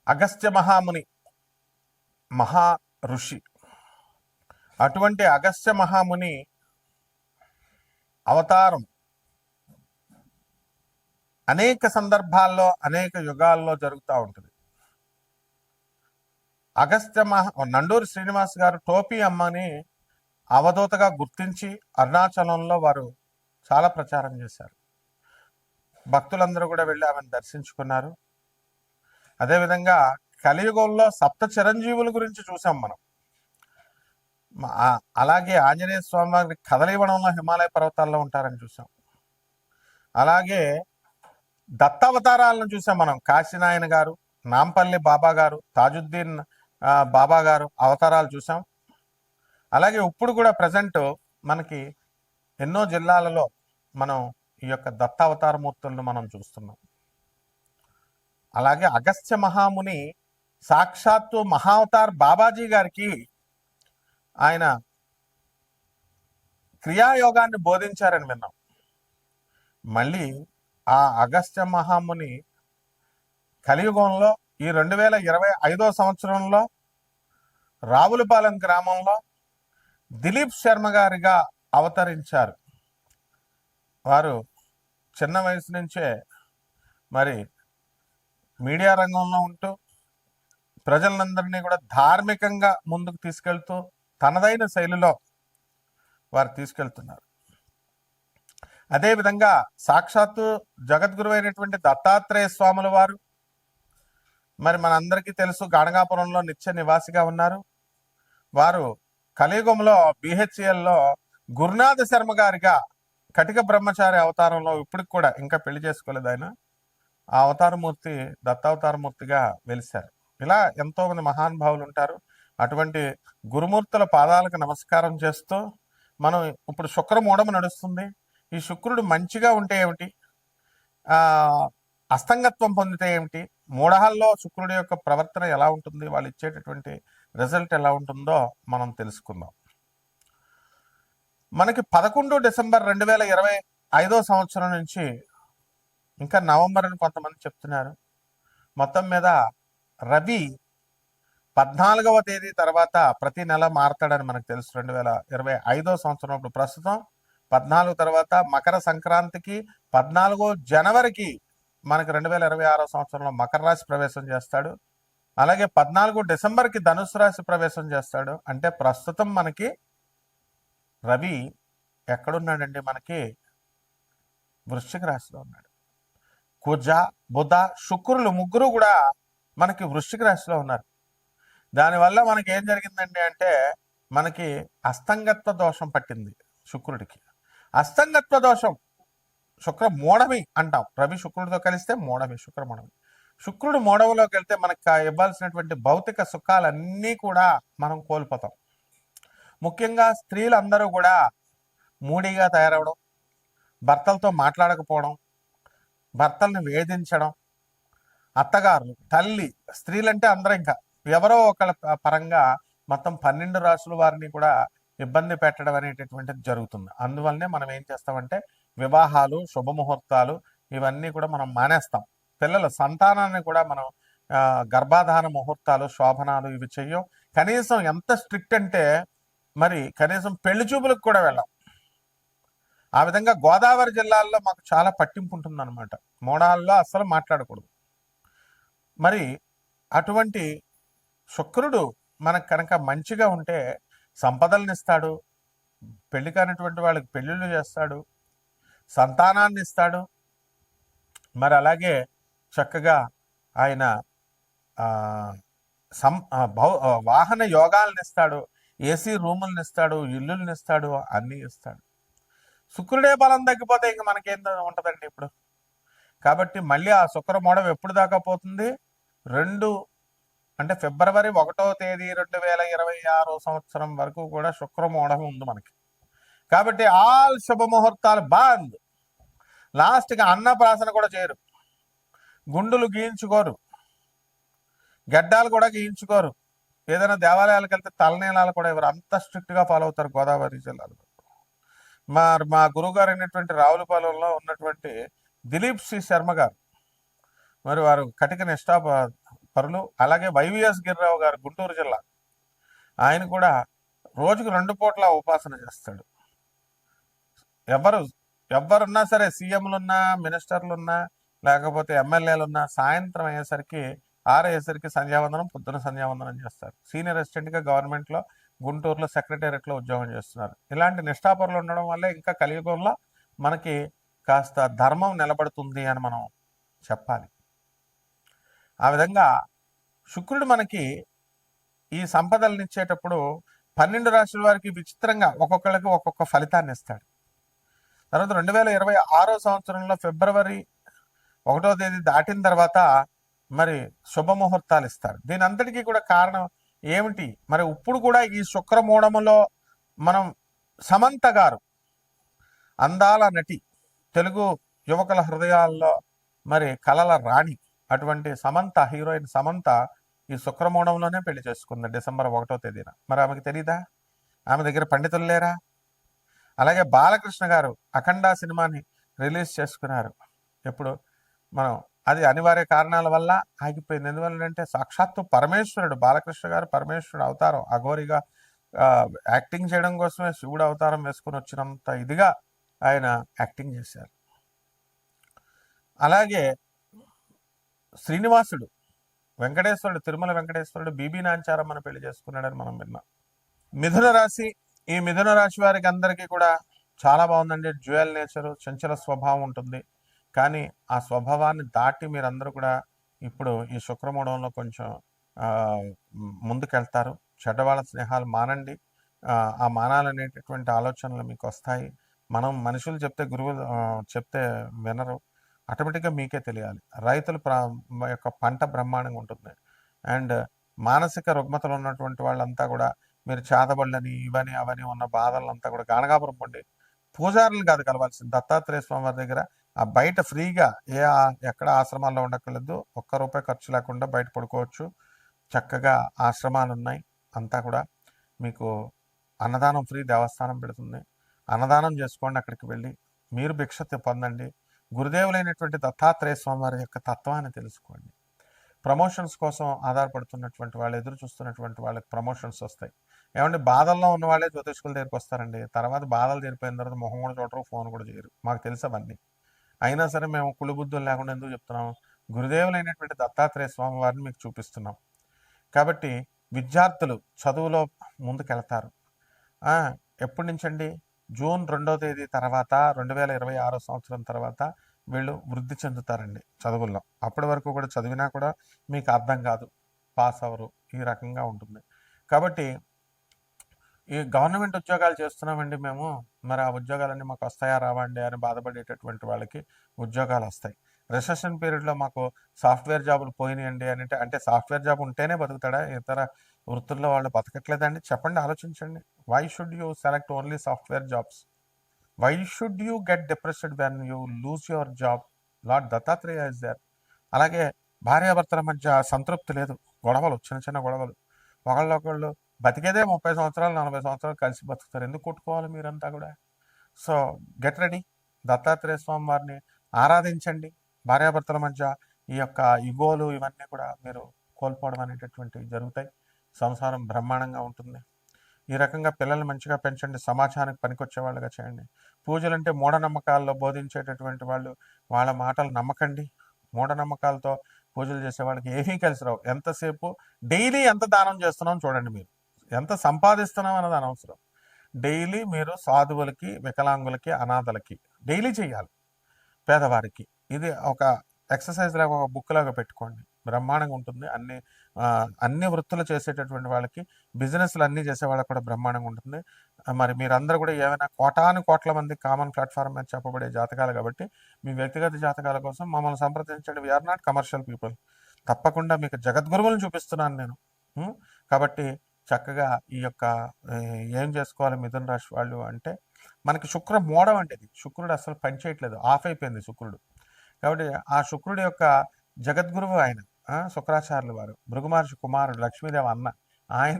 అగస్త్య మహాముని మహా ఋషి. అటువంటి అగస్త్య మహాముని అవతారం అనేక సందర్భాల్లో అనేక యుగాల్లో జరుగుతూ ఉంటుంది. నండూరి శ్రీనివాస్ గారు టోపీ అమ్మని అవధూతగా గుర్తించి అరుణాచలంలో వారు చాలా ప్రచారం చేశారు. భక్తులందరూ కూడా వెళ్ళి ఆమెను దర్శించుకున్నారు. అదేవిధంగా కలియుగంలో సప్త చిరంజీవుల గురించి చూసాం మనం. అలాగే ఆంజనేయ స్వామి వారి కదలివనంలో హిమాలయ పర్వతాల్లో ఉంటారని చూసాం. అలాగే దత్తావతారాలను చూసాం మనం. కాశీనాయన గారు, నాంపల్లి బాబా గారు, తాజుద్దీన్ బాబా గారు అవతారాలు చూసాం. అలాగే ఇప్పుడు కూడా ప్రజెంట్ మనకి ఎన్నో జిల్లాలలో మనం ఈ యొక్క దత్తావతారమూర్తులను మనం చూస్తున్నాం. అలాగే అగస్త్య మహాముని సాక్షాత్తు మహావతార్ బాబాజీ గారికి ఆయన క్రియాయోగాన్ని బోధించారని విన్నాం. మళ్ళీ ఆ అగస్త్య మహాముని కలియుగంలో ఈ 2025 సంవత్సరంలో రావులపాలెం గ్రామంలో దిలీప్ శర్మ గారిగా అవతరించారు. వారు చిన్న వయసు నుంచే మరి మీడియా రంగంలో ఉంటూ ప్రజలందరినీ కూడా ధార్మికంగా ముందుకు తీసుకెళ్తూ తనదైన శైలిలో వారు తీసుకెళ్తున్నారు. అదేవిధంగా సాక్షాత్తు జగద్గురు అయినటువంటి దత్తాత్రేయ స్వాముల వారు మరి మనందరికీ తెలుసు గాణగాపురంలో నిత్య నివాసిగా ఉన్నారు. వారు కలియుగంలో బిహెచ్ఎల్లో గురునాథ శర్మ గారిగా కటిక బ్రహ్మచారి అవతారంలో ఇప్పటికి కూడా ఇంకా పెళ్లి చేసుకోలేదు ఆయన. ఆ అవతారమూర్తి దత్తావతారమూర్తిగా వెలిశారు. ఇలా ఎంతో మంది మహానుభావులు ఉంటారు. అటువంటి గురుమూర్తుల పాదాలకు నమస్కారం చేస్తూ మనం ఇప్పుడు శుక్రమూఢము నడుస్తుంది. ఈ శుక్రుడు మంచిగా ఉంటే ఏమిటి, అస్తంగత్వం పొందితే ఏమిటి, మూఢాల్లో శుక్రుడి యొక్క ప్రవర్తన ఎలా ఉంటుంది, వాళ్ళు ఇచ్చేటటువంటి రిజల్ట్ ఎలా ఉంటుందో మనం తెలుసుకుందాం. మనకి 11 డిసెంబర్ 2025 సంవత్సరం నుంచి ఇంకా నవంబర్ అని కొంతమంది చెప్తున్నారు. మొత్తం మీద రవి 14వ తేదీ తర్వాత ప్రతి నెల మారతాడని మనకు తెలుసు. 2025 సంవత్సరం ఇప్పుడు ప్రస్తుతం 14 తర్వాత మకర సంక్రాంతికి 14 జనవరికి మనకి 2026 సంవత్సరంలో మకర రాశి ప్రవేశం చేస్తాడు. అలాగే 14 డిసెంబర్కి ధనుసు రాశి ప్రవేశం చేస్తాడు. అంటే ప్రస్తుతం మనకి రవి ఎక్కడున్నాడండి? మనకి వృశ్చిక రాశిలో ఉన్నాడు. కుజ, బుధ, శుక్రులు ముగ్గురు కూడా మనకి వృశ్చిక రాశిలో ఉన్నారు. దానివల్ల మనకి ఏం జరిగిందండి అంటే మనకి అస్తంగత్వ దోషం పట్టింది శుక్రుడికి. అస్తంగత్వ దోషం శుక్ర మూఢమి అంటాం. రవి శుక్రుడితో కలిస్తే మూఢమి, శుక్ర మూఢమి. శుక్రుడు మూఢంలోకి వెళ్తే మనకు ఇవ్వాల్సినటువంటి భౌతిక సుఖాలన్నీ కూడా మనం కోల్పోతాం. ముఖ్యంగా స్త్రీలందరూ కూడా మూడీగా తయారవడం, భర్తలతో మాట్లాడకపోవడం, భర్తల్ని వేధించడం, అత్తగారులు, తల్లి, స్త్రీలంటే అందరూ ఇంకా ఎవరో ఒకళ్ళ పరంగా మొత్తం 12 రాసుల వారిని కూడా ఇబ్బంది పెట్టడం అనేటటువంటిది జరుగుతుంది. అందువల్లనే మనం ఏం చేస్తామంటే వివాహాలు, శుభముహూర్తాలు ఇవన్నీ కూడా మనం మానేస్తాం. పిల్లల సంతానాన్ని కూడా మనం గర్భాధాన ముహూర్తాలు, శోభనాలు ఇవి చెయ్యం. కనీసం ఎంత స్ట్రిక్ట్ అంటే మరి కనీసం పెళ్లి చూపులకు కూడా వెళ్ళాం. ఆ విధంగా గోదావరి జిల్లాల్లో మాకు చాలా పట్టింపు ఉంటుందన్నమాట. మోడాల్లో అస్సలు మాట్లాడకూడదు. మరి అటువంటి శుక్రుడు మనకు కనుక మంచిగా ఉంటే సంపదలను ఇస్తాడు, పెళ్లి కానిటువంటి వాళ్ళకి పెళ్ళిళ్ళు చేస్తాడు, సంతానాన్ని ఇస్తాడు. మరి అలాగే చక్కగా ఆయన వాహన యోగాలను ఇస్తాడు, ఏసీ రూములను ఇస్తాడు, ఇల్లులను ఇస్తాడు, అన్నీ ఇస్తాడు. శుక్రుడే బలం తగ్గిపోతే ఇంక మనకేం ఉంటుందండి ఇప్పుడు. కాబట్టి మళ్ళీ ఆ శుక్రమూఢం ఎప్పుడు దాకా పోతుంది? ఫిబ్రవరి 1వ తేదీ 2026 సంవత్సరం వరకు కూడా శుక్రమూఢం ఉంది మనకి. కాబట్టి ఆల్ శుభముహూర్తాలు బంద్. లాస్ట్గా అన్నప్రాసన కూడా చేయరు, గుండులు గీయించుకోరు, గడ్డాలు కూడా గీయించుకోరు. ఏదైనా దేవాలయాలకు వెళ్తే తలనీలాలు కూడా ఎవరు అంత స్ట్రిక్ట్గా ఫాలో అవుతారు గోదావరి జిల్లాలో. మా గురువుగారు అయినటువంటి రావులపాలెంలో ఉన్నటువంటి దిలీప్ సి శర్మ గారు, మరి వారు కటిక నిష్ఠా పరులు. అలాగే వైవిఎస్ గిరిరావు గారు గుంటూరు జిల్లా, ఆయన కూడా రోజుకు 2 పూట్ల ఉపాసన చేస్తాడు. ఎవరున్నా సరే, సీఎంలున్నా, మినిస్టర్లున్నా, లేకపోతే ఎమ్మెల్యేలున్నా, సాయంత్రం అయ్యేసరికి 6 అయ్యేసరికి సంధ్యావందనం, పొద్దున సంధ్యావందనం చేస్తారు. సీనియర్ అసిస్టెంట్గా గవర్నమెంట్లో గుంటూరులో సెక్రటేరియట్లో ఉద్యోగం చేస్తున్నారు. ఇలాంటి నిష్ఠాపరులు ఉండడం వల్లే ఇంకా కలియుగంలో మనకి కాస్త ధర్మం నిలబడుతుంది అని మనం చెప్పాలి. ఆ విధంగా శుక్రుడు మనకి ఈ సంపదలను ఇచ్చేటప్పుడు 12 రాశుల వారికి విచిత్రంగా ఒక్కొక్కరికి ఒక్కొక్క ఫలితాన్ని ఇస్తాడు. తర్వాత 2026 సంవత్సరంలో ఫిబ్రవరి 1వ తేదీ దాటిన తర్వాత మరి శుభముహూర్తాలు ఇస్తారు. దీని అంతటికీ కూడా కారణం ఏమిటి? మరి ఇప్పుడు కూడా ఈ శుక్రమూఢములో మనం సమంత గారు, అందాల నటి, తెలుగు యువకుల హృదయాల్లో మరి కలల రాణి, అటువంటి సమంత, హీరోయిన్ సమంత ఈ శుక్రమూఢంలోనే పెళ్లి చేసుకుంది డిసెంబర్ 1వ తేదీన. మరి ఆమెకి తెలీదా? ఆమె దగ్గర పండితులు లేరా? అలాగే బాలకృష్ణ గారు అఖండ సినిమాని రిలీజ్ చేసుకున్నారు. ఎప్పుడు మనం అది అనివార్య కారణాల వల్ల ఆగిపోయింది. ఎందువల్లంటే సాక్షాత్తు పరమేశ్వరుడు, బాలకృష్ణ గారు పరమేశ్వరుడు అవతారం, అఘోరిగా యాక్టింగ్ చేయడం కోసమే శివుడు అవతారం వేసుకొని వచ్చినంత ఇదిగా ఆయన యాక్టింగ్ చేశారు. అలాగే శ్రీనివాసుడు, వెంకటేశ్వరుడు, తిరుమల వెంకటేశ్వరుడు బీబీ నాంచారమ్మను పెళ్లి చేసుకున్నాడని మనం విన్నాం. మిథున రాశి, ఈ మిథున రాశి వారికి అందరికీ కూడా చాలా బాగుందండి. డ్యూయల్ నేచరు, చంచల స్వభావం ఉంటుంది. కానీ ఆ స్వభావాన్ని దాటి మీరందరూ కూడా ఇప్పుడు ఈ శుక్రమూఢంలో కొంచెం ముందుకెళ్తారు. చెడ్డవాళ్ళ స్నేహాలు మానండి. ఆ మానాలనేటటువంటి ఆలోచనలు మీకు వస్తాయి. మనం మనుషులు చెప్తే, గురువులు చెప్తే వినరు. ఆటోమేటిక్గా మీకే తెలియాలి. రైతుల యొక్క పంట బ్రహ్మాండంగా ఉంటుంది. అండ్ మానసిక రుగ్మతలు ఉన్నటువంటి వాళ్ళంతా కూడా మీరు చేతబడులని, ఇవని అవని ఉన్న బాధలంతా కూడా గానగాపురం పొండి పూజారులు కాదు కలవాల్సింది, దత్తాత్రేయ స్వామి వారి దగ్గర ఆ బయట ఫ్రీగా ఎక్కడ ఆశ్రమాల్లో ఉండక్కర్లేదు. ₹1 ఖర్చు లేకుండా బయట పడుకోవచ్చు. చక్కగా ఆశ్రమాలు ఉన్నాయి. అంతా కూడా మీకు అన్నదానం ఫ్రీ, దేవస్థానం పెడుతుంది. అన్నదానం చేసుకోండి. అక్కడికి వెళ్ళి మీరు భిక్ష పొందండి. గురుదేవులైనటువంటి దత్తాత్రేయ స్వామి వారి యొక్క తత్వాన్ని తెలుసుకోండి. ప్రమోషన్స్ కోసం ఆధారపడుతున్నటువంటి వాళ్ళు, ఎదురు చూస్తున్నటువంటి వాళ్ళకి ప్రమోషన్స్ వస్తాయి. ఏమంటే బాధల్లో ఉన్న వాళ్ళే జ్యోతిష్కుల దగ్గరికి వస్తారండి. తర్వాత బాధలు తీరిపోయిన తర్వాత మొహం కూడా చూడరు, ఫోన్ కూడా చేయరు. మాకు తెలుసు అవన్నీ. అయినా సరే మేము కుళ్ళుబుద్ధులు లేకుండా ఎందుకు చెప్తున్నాం? గురుదేవులైనటువంటి దత్తాత్రేయ స్వామి వారిని మీకు చూపిస్తున్నాం. కాబట్టి విద్యార్థులు చదువులో ముందుకెళ్తారు. ఎప్పటి నుంచండి? జూన్ 2వ తేదీ తర్వాత, 2026 సంవత్సరం తర్వాత వీళ్ళు వృద్ధి చెందుతారండి చదువుల్లో. అప్పటి వరకు కూడా చదివినా కూడా మీకు అర్థం కాదు, పాస్ అవ్వరు, ఈ రకంగా ఉంటుంది. కాబట్టి ఈ గవర్నమెంట్ ఉద్యోగాలు చేస్తున్నామండి మేము, మరి ఆ ఉద్యోగాలన్నీ మాకు వస్తాయా రావండి అని బాధపడేటటువంటి వాళ్ళకి ఉద్యోగాలు వస్తాయి. రిసెషన్ పీరియడ్లో మాకు సాఫ్ట్వేర్ జాబులు పోయినాయండి అని అంటే సాఫ్ట్వేర్ జాబ్ ఉంటేనే బతుకుతాడా? ఇతర వృత్తుల్లో వాళ్ళు బతకట్లేదండి? చెప్పండి, ఆలోచించండి. Why should you select only software jobs? Why should you get depressed when you lose your job? Lord Dattatreya is there. అలాగే భార్యాభర్తల మధ్య సంతృప్తి లేదు, గొడవలు, చిన్న చిన్న గొడవలు. ఒకళ్ళు బతికేదే 30 సంవత్సరాలు 40 సంవత్సరాలు కలిసి బతుకుతారు. ఎందుకు కొట్టుకోవాలి మీరంతా కూడా? So get ready. Dattatreya Swami వారిని ఆరాధించండి. భార్యాభర్తల మధ్య ఈ యొక్క ఇగోలు ఇవన్నీ కూడా మీరు కోల్పోవడం అనేటటువంటివి జరుగుతాయి. సంసారం బ్రహ్మాండంగా ఉంటుంది. ఈ రకంగా పిల్లల్ని మంచిగా పెంచండి. సమాజానికి పనికొచ్చే వాళ్ళుగా చేయండి. పూజలంటే మూఢనమ్మకాల్లో బోధించేటటువంటి వాళ్ళు, వాళ్ళ మాటలు నమ్మకండి. మూఢనమ్మకాలతో పూజలు చేసే వాళ్ళకి ఏమీ కలిసి రావు. ఎంతసేపు డైలీ ఎంత దానం చేస్తున్నాం చూడండి. మీరు ఎంత సంపాదిస్తున్నాం అన్నది అనవసరం. డైలీ మీరు సాధువులకి, వికలాంగులకి, అనాథలకి డైలీ చేయాలి. పేదవారికి ఇది ఒక ఎక్సర్సైజ్ లాగా, ఒక బుక్ లాగా పెట్టుకోండి. బ్రహ్మాండంగా ఉంటుంది. అన్ని వృత్తులు చేసేటటువంటి వాళ్ళకి, బిజినెస్లు అన్నీ చేసే వాళ్ళకి కూడా బ్రహ్మాండంగా ఉంటుంది. మరి మీరందరూ కూడా ఏమైనా కోట్ల మంది కామన్ ప్లాట్ఫామ్ మీద చెప్పబడే జాతకాలు కాబట్టి మీ వ్యక్తిగత జాతకాల కోసం మమ్మల్ని సంప్రదించండి. We are not commercial people. తప్పకుండా మీకు జగద్గురువులను చూపిస్తున్నాను నేను. కాబట్టి చక్కగా ఈ యొక్క ఏం చేసుకోవాలి మిథున రాశి వాళ్ళు అంటే, మనకి శుక్ర మోడం అంటే ఇది. శుక్రుడు అసలు పనిచేయట్లేదు, ఆఫ్ అయిపోయింది శుక్రుడు. కాబట్టి ఆ శుక్రుడి యొక్క జగద్గురువు ఆయన శుక్రాచార్యులు వారు, భృగు మహర్షి కుమారుడు, లక్ష్మీదేవి అన్న ఆయన